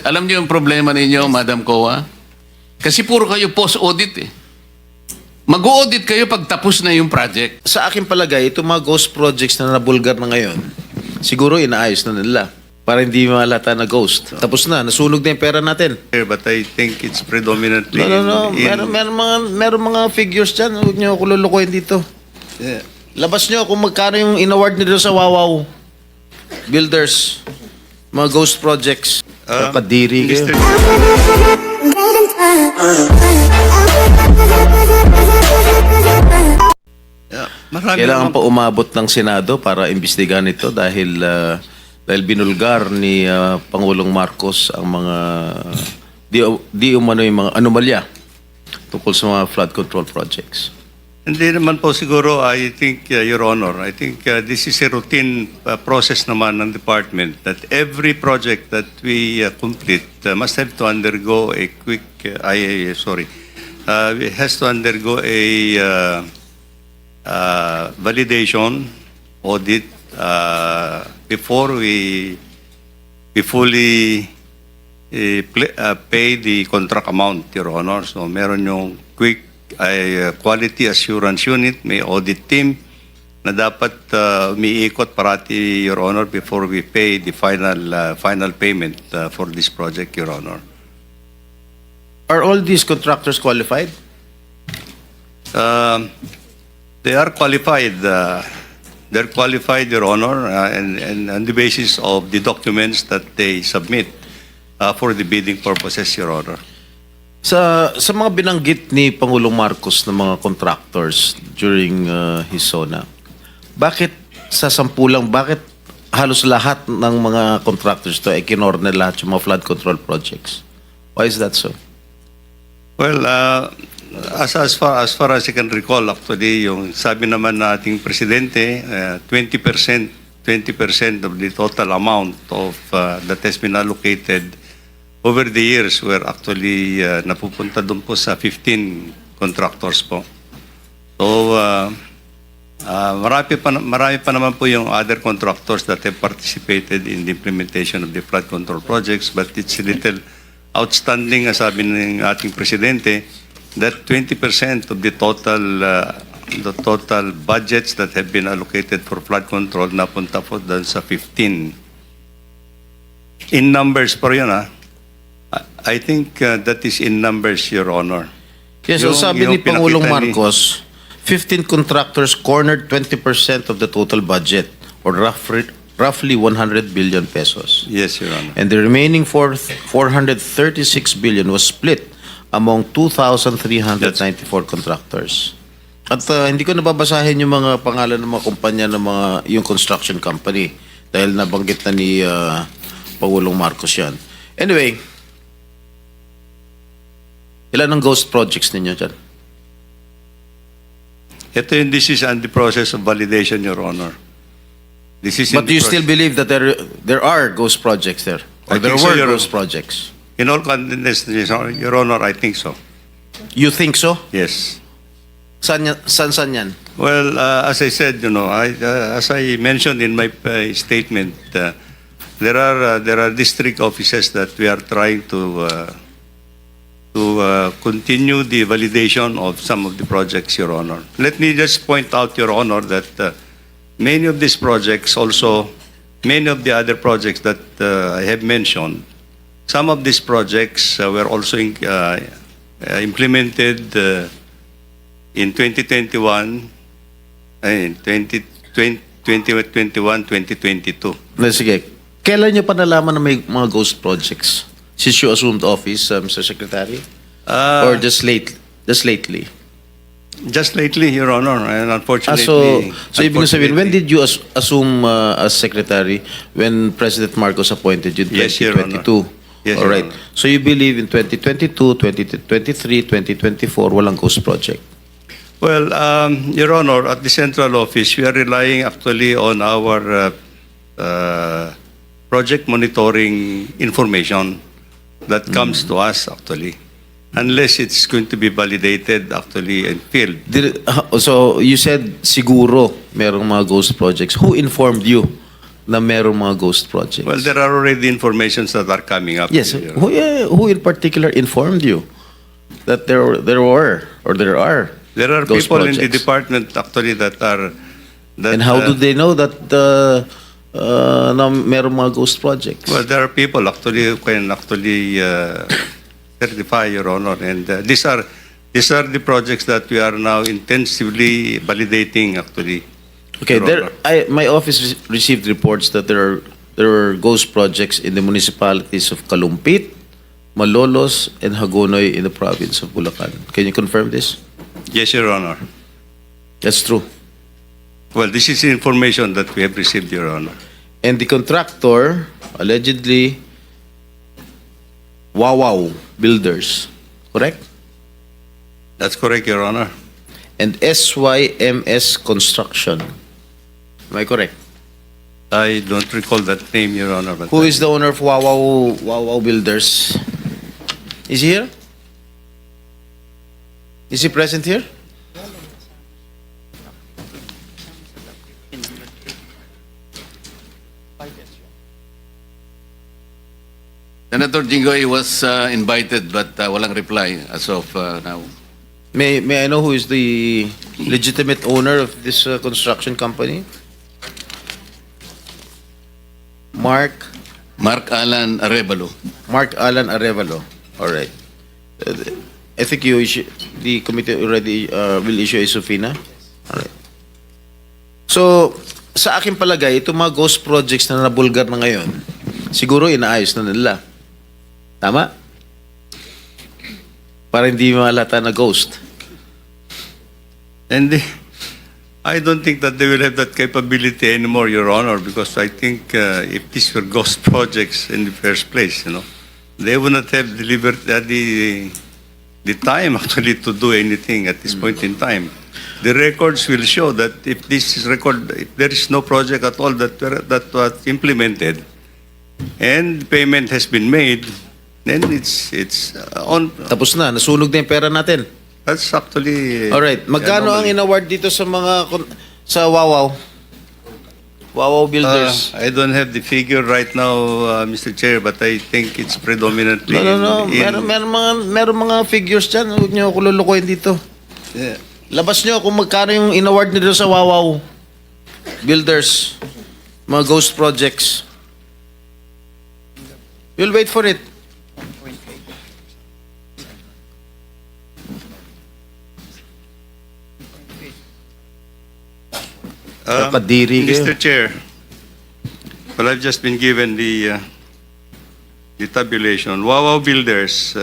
Alam niyo yung problema ninyo, Madam Kowa? Kasi puro kayo post-audit eh. Mag-audit kayo pag tapos na yung project. Sa akin palagay, itong mga ghost projects na nabulgar na ngayon, siguro inaayos na nila para hindi malata na ghost. Tapos na, nasunog na yung pera natin. But I think it's predominantly No. Meron mga figures dyan. Huwag niyo ako lulukoyin dito. Yeah. Labas niyo kung magkano yung in-award nyo sa Wawaw Builders. Mga ghost projects. Kadiri kayo. Kailangan pa umabot ng Senado para imbestigahan ito dahil binulgar ni Pangulong Marcos ang mga di umano yung mga anomalya tungkol sa mga flood control projects. Hindi naman po siguro, I think, Your Honor, I think this is a routine process naman ng department that every project that we complete must have to undergo a quick, it has to undergo a validation audit before we fully pay the contract amount, Your Honor. So meron yung quick quality assurance unit, may audit team na dapat umiikot parati, Your Honor, before we pay the final payment for this project, Your Honor. Are all these contractors qualified? They are qualified. They're qualified, Your Honor, and on the basis of the documents that they submit for the bidding purposes, Your Honor. Sa mga binanggit ni Pangulong Marcos na mga contractors during his SONA, bakit sa sampulang, bakit halos lahat ng mga contractors to ay kinorner lahat yung mga flood control projects? Why is that so? Well, As far as I can recall, actually, yung sabi naman na ating presidente, 20% of the total amount of that has been allocated over the years were actually napupunta doon po sa 15 contractors po. So, marami pa naman po yung other contractors that have participated in the implementation of the flood control projects, but it's a little outstanding, as sabi ng ating presidente, that 20% of the total budgets that have been allocated for flood control napunta po doon sa 15. In numbers po yun, I think that is in numbers, Your Honor. Yes, so sabi ni Pangulong Marcos, 15 contractors cornered 20% of the total budget, or roughly 100 billion pesos. Yes, Your Honor. And the remaining 436 billion was split among 2,394 contractors. At hindi ko nababasahin yung mga pangalan ng mga kumpanya ng yung construction company dahil nabanggit na ni Pangulong Marcos yan. Anyway, ilan ang ghost projects ninyo dyan? This is on the process of validation, Your Honor. But do you still believe that there are ghost projects there? Or there were ghost projects? In all confidence, Your Honor, I think so. You think so? Yes. San yan? Well, as I said, as I mentioned in my statement, there are district offices that we are trying to continue the validation of some of the projects, Your Honor. Let me just point out, Your Honor, that many of these projects also, many of the other projects that I have mentioned, some of these projects were also implemented in 2021, 2022. Sige. Kailan nyo pa nalaman na may mga ghost projects? Since you assumed office, Mr. Secretary? Or just lately? Just lately, Your Honor, and unfortunately. So ibig sabihin, when did you assume as Secretary? When President Marcos appointed you in 2022? Yes, Your Honor. Yes, all right. Your Honor. So you believe in 2022, 2023, 2024, walang ghost project? Well, Your Honor, at the central office, we are relying actually on our project monitoring information that comes to us actually, unless it's going to be validated actually in field. So you said siguro merong mga ghost projects. Who informed you na merong mga ghost projects? Well, there are already informations that are coming up. Yes. Your Honor. Who in particular informed you that there were or there are There are ghost people in the projects? department actually that are. That, And how do they know that na merong mga ghost projects? Well, there are people actually who can actually certify, Your Honor, and these are the projects that we are now intensively validating actually. Okay, Your Honor. my office received reports that there are ghost projects in the municipalities of Kalumpit, Malolos, and Hagonoy in the province of Bulacan. Can you confirm this? Yes, Your Honor. That's true. Well, this is information that we have received, Your Honor. And the contractor, allegedly, Wow Builders, correct? That's correct, Your Honor. And SYMS Construction. Am I correct? I don't recall that name, Your Honor. But Who is the owner of Wow Builders? Is he here? Is he present here? Senator Jinggoy was invited but walang reply as of now. May I know who is the legitimate owner of this construction company? Mark Mark Alan Arevalo. Alan Arevalo. All right. I think the committee already will issue a subpoena. All right. So, sa aking palagay, itong mga ghost projects na nabulgar na ngayon, siguro inaayos na nila. Tama? Para hindi malata na ghost. And I don't think that they will have that capability anymore, Your Honor, because I think if these were ghost projects in the first place, they would not have delivered the time actually to do anything at this point in time. The records will show that if there is no project at all that was implemented, and payment has been made, then it's on. Tapos na, nasunog na yung pera natin. That's actually. Alright, magkano ang in-award dito sa sa Wow Builders? I don't have the figure right now, Mr. Chair, but I think it's predominantly. No. Meron mga figures dyan. Huwag niyo ako lulukoyin dito. Yeah. Labas niyo kung magkano yung in-award nito sa Wow Builders. Mga ghost projects. You'll wait for it. Kakadiri kayo. Mr. Chair, well, I've just been given the tabulation. Wow Builders.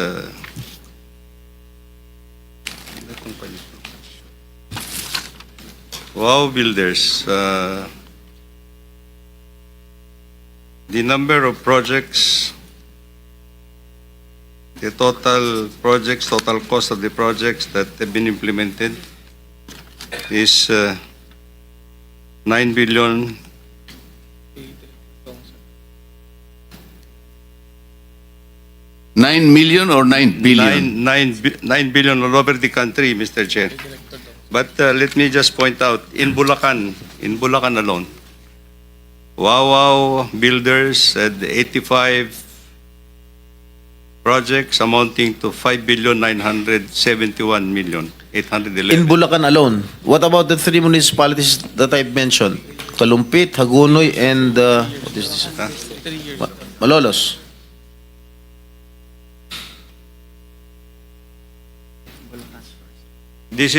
Wow Builders. The number of projects, the total projects, total cost of the projects that have been implemented is 9 billion. $9 million or 9 billion? 9 billion all over the country, Mr. Chair. But let me just point out, in Bulacan alone, Wow Builders had 85 projects amounting to 5,971,811,000. In Bulacan alone, what about the three municipalities that I've mentioned? Kalumpit, Hagonoy, and what is this? Huh? Malolos. This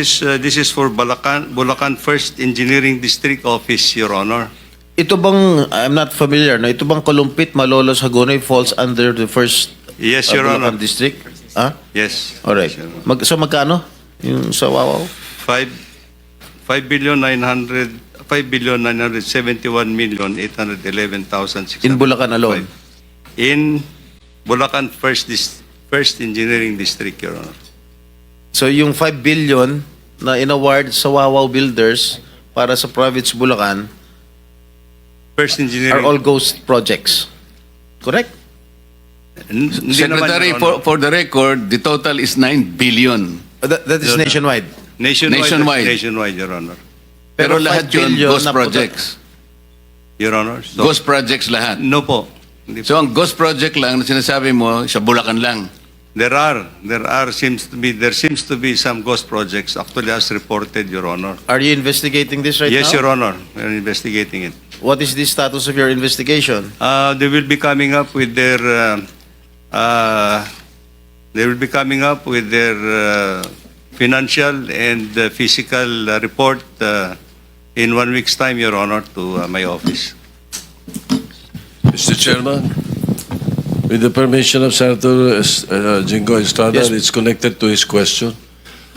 is for Bulacan First Engineering District Office, Your Honor. Ito bang, I'm not familiar, no? Ito bang Kalumpit, Malolos, Hagonoy falls under the first Yes, Your Bulacan Honor. district? Ah? Yes. Alright. Yes, Your Honor. So magkano? Yung sa Wawaw? 5,971,811,600. In Bulacan alone? In Bulacan First Engineering District, Your Honor. So yung 5 billion na in-award sa Wawaw Builders para sa province Bulacan First are Engineering. all ghost projects. Correct? Hindi Secretary, naman, Your Honor. for the record, the total is 9 billion. That is nationwide. Nationwide. Nationwide. Nationwide, Your Honor. Pero 5 lahat yun, billion ghost na projects. Your Honor. So, Ghost projects lahat. no po. Hindi po. So ang ghost project lang na sinasabi mo, sa Bulacan lang. There seems to be some ghost projects actually as reported, Your Honor. Are you investigating this right Yes, now? Your Honor. We're investigating it. What is the status of your investigation? They will be coming up with their financial and physical report in 1 week's time, Your Honor, to my office. Mr. Chairman, with the permission of Senator Jinggoy Estrada, Yes. it's connected to his question.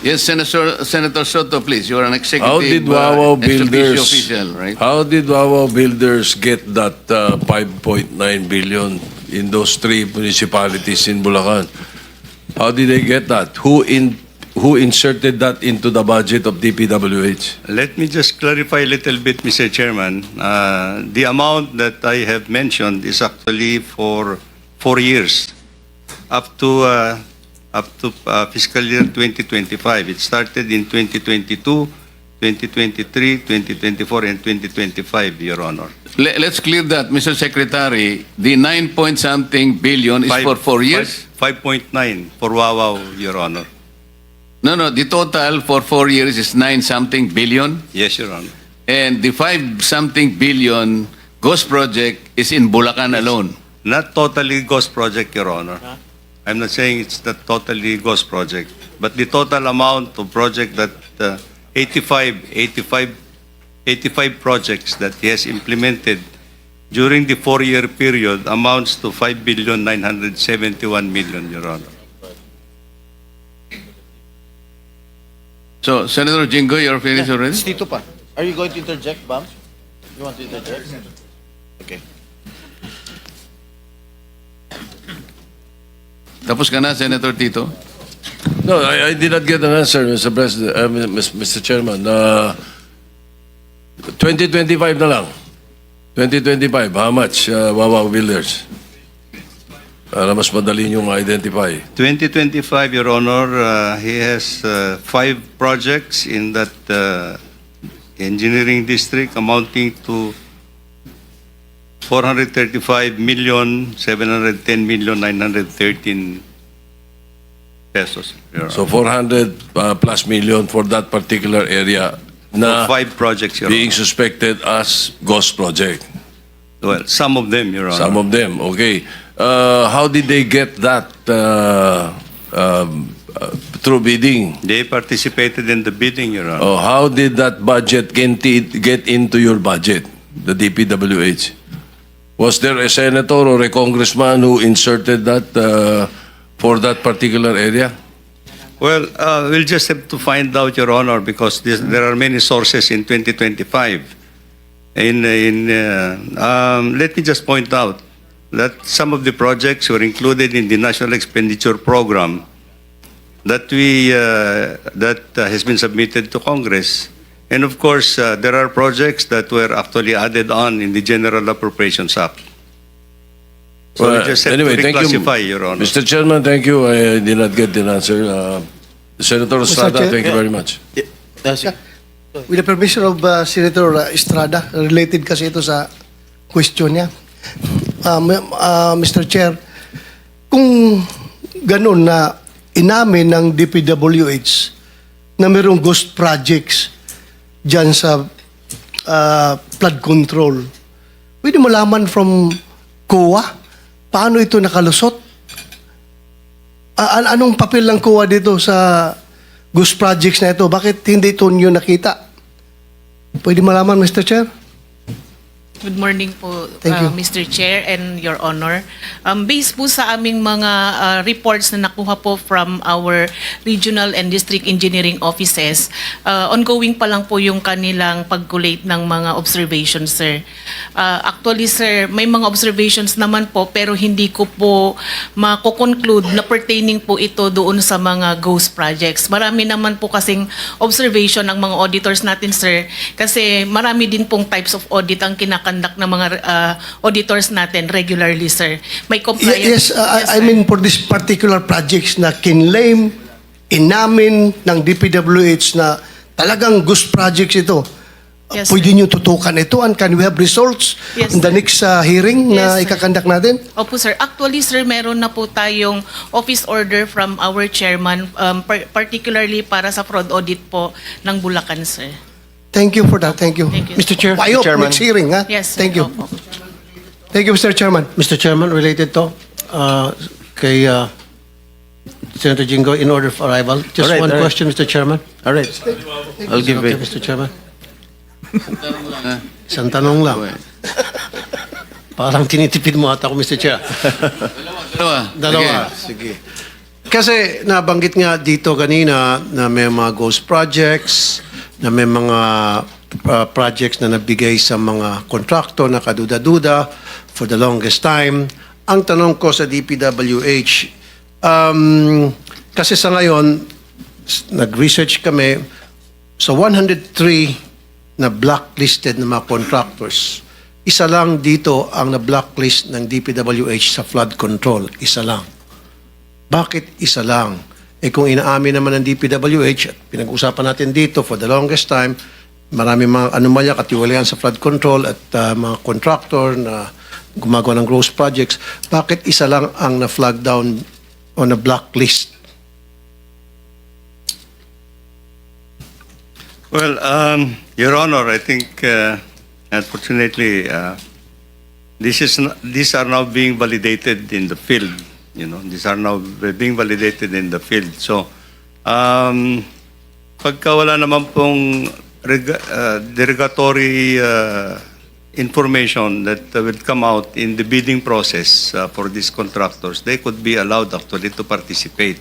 Yes, Senator Soto, please. You are an executive How did Wawa ex officio Builders? official, right? How did Wawa Builders get that 5.9 billion in those three municipalities in Bulacan? How did they get that? Who inserted that into the budget of DPWH? Let me just clarify a little bit, Mr. Chairman. The amount that I have mentioned is actually for 4 years, up to fiscal year 2025. It started in 2022, 2023, 2024, and 2025, Your Honor. Let's clear that, Mr. Secretary. The 9-point-something billion is for 4 years? 5.9 for Wawa, Your Honor. No, the total for 4 years is 9-something billion. Yes, Your Honor. And the 5-something billion ghost project is in Bulacan alone. Not totally ghost project, Your Honor. I'm not saying it's not totally ghost project, but the total amount of project that 85 projects that he has implemented during the 4-year period amounts to 5,971,000,000, Your Honor. So, Senator Jinggoy, you're finished already? Tito pa. Are you going to interject, Bam? You want to interject? Okay. Tapos ka na, Senator Tito? No, I did not get an answer, Mr. President, Mr. Chairman. 2025 na lang. 2025, how much, Wawa Builders? Para mas madali niyong ma-identify. 2025, Your Honor, he has 5 projects in that engineering district amounting to 435,710,913 pesos. Your So 400 plus million for that particular area na Honor. 5 projects, Your being Honor. suspected as ghost project. Well, some of them, Your Honor. Some of them, okay. How did they get that through bidding? They participated in the bidding, Your Honor. Oh, how did that budget get into your budget, the DPWH? Was there a senator or a congressman who inserted that for that particular area? Well, we'll just have to find out, Your Honor, because there are many sources in 2025. Let me just point out that some of the projects were included in the National Expenditure Program that has been submitted to Congress. And of course, there are projects that were actually added on in the General Appropriations Act. So we just have to reclassify, Your Honor. Mr. Chairman, thank you. I did not get the answer. Senator Estrada, Chair, thank you very much. With the permission of Senator Estrada, related kasi ito sa question niya. Mr. Chair, kung ganun na inamin ng DPWH na mayroong ghost projects dyan sa flood control, pwede malaman from COA paano ito nakalusot? Anong papel ng COA dito sa ghost projects na ito? Bakit hindi ito nyo nakita? Pwede malaman, Mr. Chair? Good morning po, Thank you. Mr. Chair and Your Honor. Based po sa aming mga reports na nakuha po from our regional and district engineering offices, ongoing pa lang po yung kanilang pag-collate ng mga observations, sir. Actually, sir, may mga observations naman po pero hindi ko po mako-conclude na pertaining po ito doon sa mga ghost projects. Marami naman po kasing observation ng mga auditors natin, sir, kasi marami din pong types of audit ang kinakandak ng mga auditors natin regularly, sir. May compliance. Yes, I mean for this particular projects na kinlaim, inamin ng DPWH na talagang ghost projects ito. Yes, Pwede nyo tutukan ito and can we have results Yes, in the sir. next hearing na Yes, sir. ikakandak natin? Opo, sir. Actually, sir, meron na po tayong office order from our chairman, particularly para sa fraud audit po ng Bulacan, sir. Thank you for that. Thank you. Thank you, Mr. Chair, I hope Chairman. next hearing, ha? Yes, sir. Thank you. Opo. Thank you, Mr. Chairman. Mr. Chairman, related to kay Senator Jinggoy in order of arrival. Just All right, one all right. question, Mr. Chairman. All right. I'll give Okay, it. Mr. Chairman. Isang tanong lang. Parang tinitipid mo ata ako, Mr. Chair. Dalawa. Sige. Kasi nabanggit nga dito kanina na may mga ghost projects, na may mga projects na nabigay sa mga kontraktor na kaduda-duda for the longest time. Ang tanong ko sa DPWH, kasi sa ngayon, nag-research kami, sa 103 na blacklisted na mga contractors, isa lang dito ang na-blacklist ng DPWH sa flood control. Isa lang. Bakit isa lang? Eh kung inaamin naman ng DPWH, at pinag-usapan natin dito for the longest time, marami mga anomalya, katiwalayan sa flood control at mga contractor na gumagawa ng gross projects, bakit isa lang ang na-flag down on a blacklist? Well, Your Honor, I think, unfortunately, these are now being validated in the field. You know, these are now being validated in the field. So, pagka wala naman pong derogatory information that will come out in the bidding process for these contractors, they could be allowed actually to participate.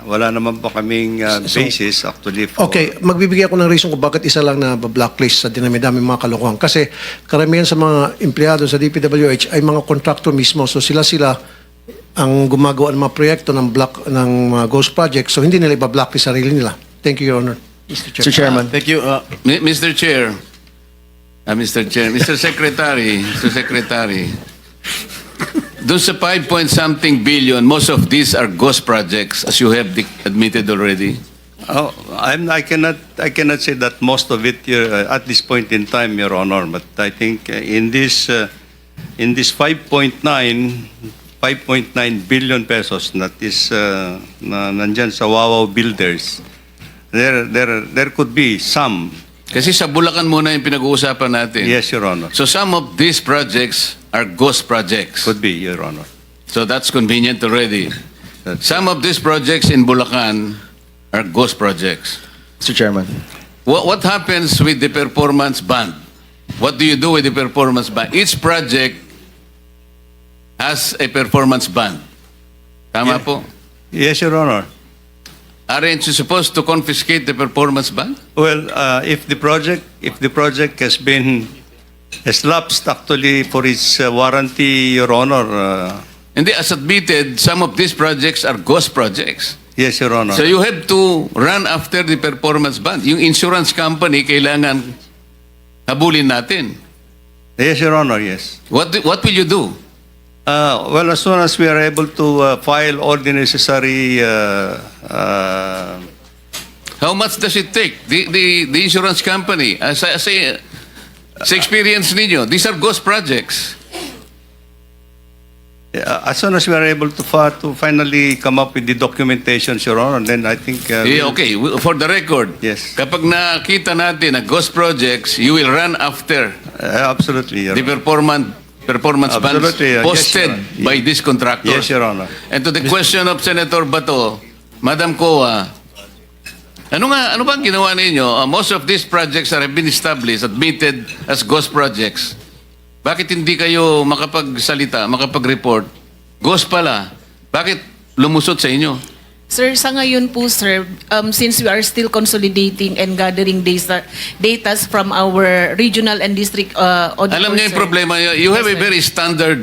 Wala naman po kaming basis actually for... Okay, magbibigay ako ng reason kung bakit isa lang na blacklist sa dinami-dami mga kalokohan. Kasi karamihan sa mga empleyado sa DPWH ay mga contractor mismo. So sila ang gumagawa ng mga proyekto ng mga ghost projects. So hindi nila iba-blacklist sarili nila. Thank you, Your Honor. Mr. Chairman. Thank you. Mr. Chair, Mr. Secretary, doon sa 5-point-something billion, most of these are ghost projects, as you have admitted already. Oh, I cannot say that most of it at this point in time, Your Honor. But I think in this 5.9 billion pesos that is na nandyan sa Wawaw Builders, there could be some. Kasi sa Bulacan muna yung pinag-uusapan natin. Yes, Your Honor. So some of these projects are ghost projects. Could be, Your Honor. So that's convenient already. Some of these projects in Bulacan are ghost projects. Mr. Chairman. What happens with the performance bond? What do you do with the performance bond? Each project has a performance bond. Tama po? Yes, Your Honor. Aren't you supposed to confiscate the performance bond? Well, if the project has been lapsed actually for its warranty, Your Honor. Hindi, as admitted, some of these projects are ghost projects. Yes, Your Honor. So you have to run after the performance bond. Yung insurance company, kailangan habulin natin. Yes, Your Honor, yes. What will you do? Well, as soon as we are able to file all the necessary... How much does it take? The insurance company, sa experience ninyo, these are ghost projects. as soon as we are able to finally come up with the documentation, Your Honor, then I think... Okay, for the record, Yes. kapag nakita natin na ghost projects, you will run after absolutely, Your the Honor. performance bonds Absolutely, yes, posted Your Honor. by these contractors. Yes, Your Honor. And to the question of Senator Bato, Madam Coa, ano bang ginawa ninyo? Most of these projects have been established, admitted as ghost projects. Bakit hindi kayo makapagsalita, makapag-report? Ghost pala. Bakit lumusot sa inyo? Sir, sa ngayon po, sir, since we are still consolidating and gathering data from our regional and district auditors, Alam niyo yung sir. problema. You have Yes, a sir. very standard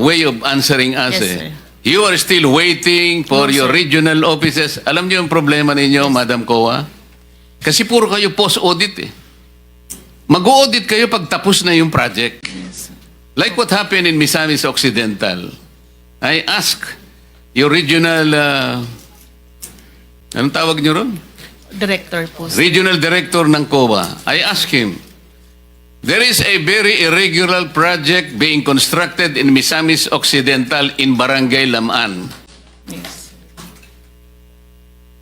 way of answering us. Yes, eh. sir. You are still waiting for No, your sir. regional offices. Alam niyo yung problema ninyo, Madam Coa? Kasi puro kayo post-audit eh. Mag-audit kayo pag tapos na yung project. Like what happened in Misamis Occidental. I ask your regional... anong tawag niyo ron? Director po. Regional Director ng COA. I asked him, there is a very irregular project being constructed in Misamis Occidental in Barangay Lamaan. Yes.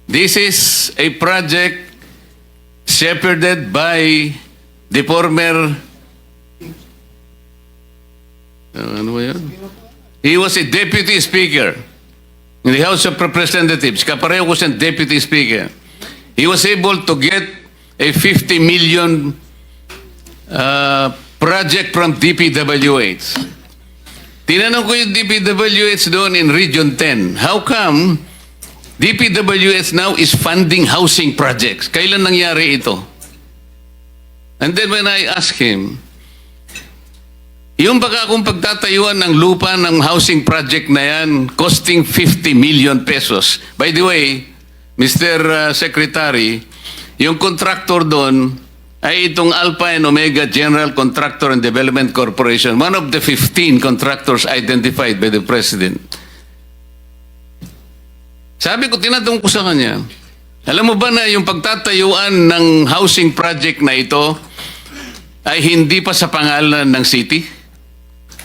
This is a project shepherded by the former ano ba yun? He was a deputy speaker in the House of Representatives. Kapareho ko siyang deputy speaker. He was able to get a 50 million project from DPWH. Tinanong ko yung DPWH doon in Region 10. How come DPWH now is funding housing projects? Kailan nangyari ito? And then when I asked him, yung baka kung pagtatayuan ng lupa ng housing project na yan, costing 50 million pesos. By the way, Mr. Secretary, yung contractor doon ay itong Alpha and Omega General Contractor and Development Corporation, one of the 15 contractors identified by the President. Sabi ko, tinatanong ko sa kanya, alam mo ba na yung pagtatayuan ng housing project na ito ay hindi pa sa pangalan ng city?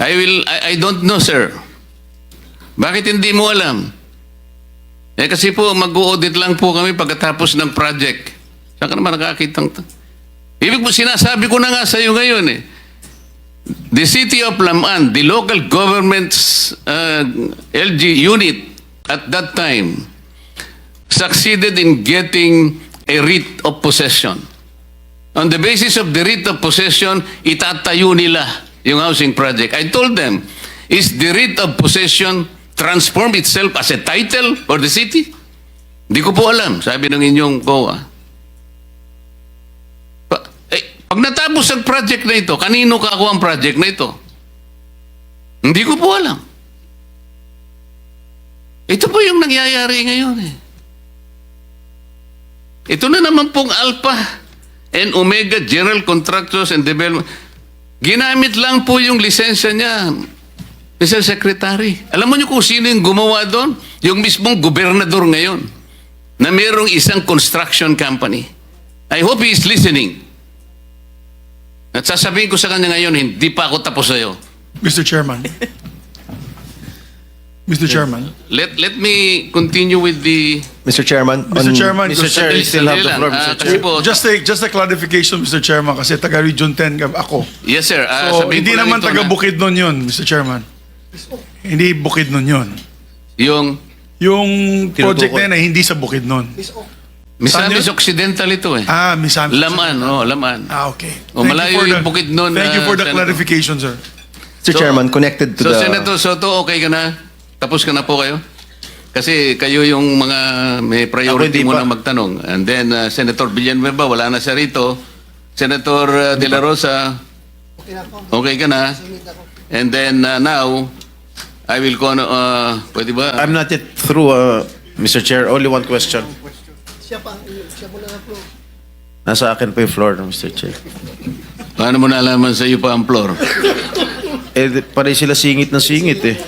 I don't know, sir. Bakit hindi mo alam? Kasi po, mag-audit lang po kami pagkatapos ng project. Saan ka naman nakakitang ibig po, sinasabi ko na nga sa iyo ngayon eh. The city of Lamaan, the local government's LG unit at that time succeeded in getting a writ of possession. On the basis of the writ of possession, itatayo nila yung housing project. I told them, is the writ of possession transform itself as a title for the city? Hindi ko po alam, sabi ng inyong COA. Pag natapos ang project na ito, kanino kakuha ang project na ito? Hindi ko po alam. Ito po yung nangyayari ngayon eh. Ito na naman pong Alpha and Omega General Contractors and Development. Ginamit lang po yung lisensya niya, Mr. Secretary. Alam mo niyo kung sino yung gumawa doon? Yung mismong gobernador ngayon na mayroong isang construction company. I hope he is listening. At sasabihin ko sa kanya ngayon, hindi pa ako tapos sa'yo. Mr. Chairman. Mr. Chairman. Let me continue with the... Mr. Chairman. Mr. Chairman, Mr. Chair, you still have the floor, Mr. kasi Chair. po, just a clarification, Mr. Chairman, kasi taga Region 10 ako. yes, sir. So, Sabihin hindi ko lang naman ito taga na Bukidnon yun, Mr. Chairman. Hindi Bukidnon yun. Yung Yung project na yun ay hindi sa Bukidnon. Misamis Occidental ito eh. Misamis. Lamaan, Lamaan. Okay. O, malayo yung Bukidnon. Thank you for the Senator. clarification, sir. Mr. Chairman, connected to So, the... Senator Soto, okay ka na? Tapos ka na po kayo? Kasi kayo yung mga may priority Ako, hindi mo pa. na magtanong. And then, Senator Villanueva, wala na siya rito. Senator De La Rosa, okay ka na? And then, now, I will pwede ba? I'm not yet through, Mr. Chair. Only one question. Nasa akin pa yung floor, Mr. Chair. Paano mo nalaman sa iyo pa ang floor? Pare sila singit na singit eh.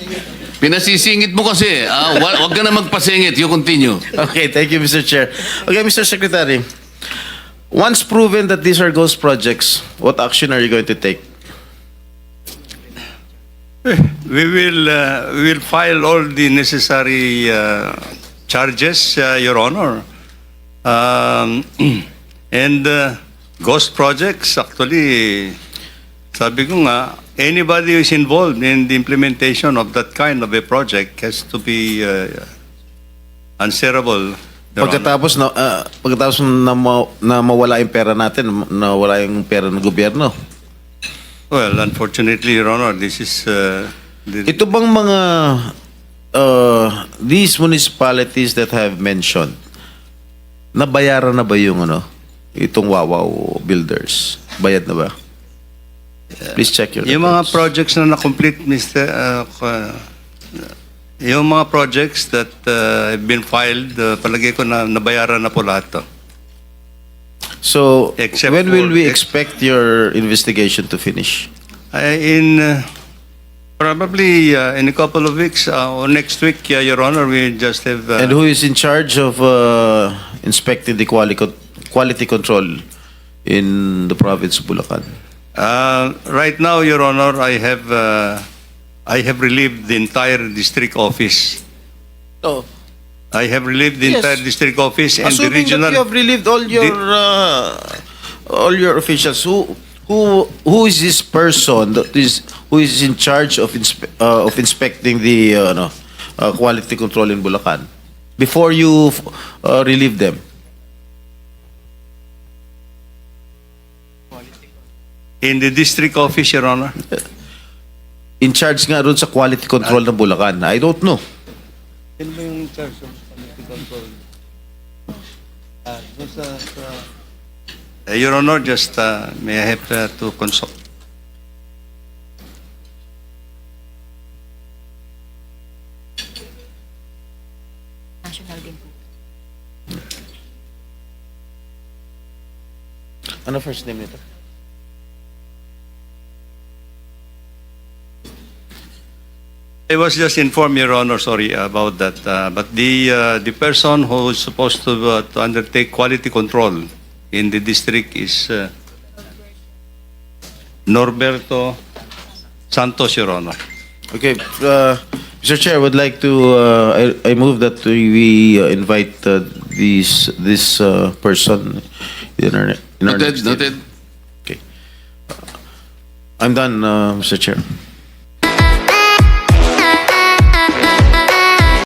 Pinasisingit mo kasi. Wag ka na magpasingit. You continue. Okay, thank you, Mr. Chair. Okay, Mr. Secretary. Once proven that these are ghost projects, what action are you going to take? We will file all the necessary charges, Your Honor. And ghost projects, actually, sabi ko nga, anybody who is involved in the implementation of that kind of a project has to be answerable. Your Honor. Pagkatapos na mawala yung pera natin, nawala yung pera ng gobyerno. Well, unfortunately, Your Honor, this is... Ito bang mga these municipalities that have mentioned, nabayaran na ba yung itong Wawaw builders? Bayad na ba? Please check your Yung mga records. projects na na-complete, Mr. Yung mga projects that have been filed, palagay ko na nabayaran na po lahat to. So, Except when will for- we expect your investigation to finish? Probably in a couple of weeks or next week, Your Honor, we just have... And who is in charge of inspecting the quality control in the province of Bulacan? right now, Your Honor, I have relieved the entire district office. Oh, I have relieved the Yes. entire district office and the assuming regional... that you have relieved all your officials, who is this person who is in charge of inspecting the quality control in Bulacan before you relieve them? In the district office, Your Honor. In charge nga ron sa quality control ng Bulacan. I don't know. Your Honor, just may I have to consult? National din po. Ano first name nito? I was just informed, Your Honor, sorry about that. But the person who is supposed to undertake quality control in the district is Norberto Santos, Your Honor. Okay, Mr. Chair, I would like to, I move that we invite this person in our Noted, next noted. Okay. I'm done, Mr. Chair.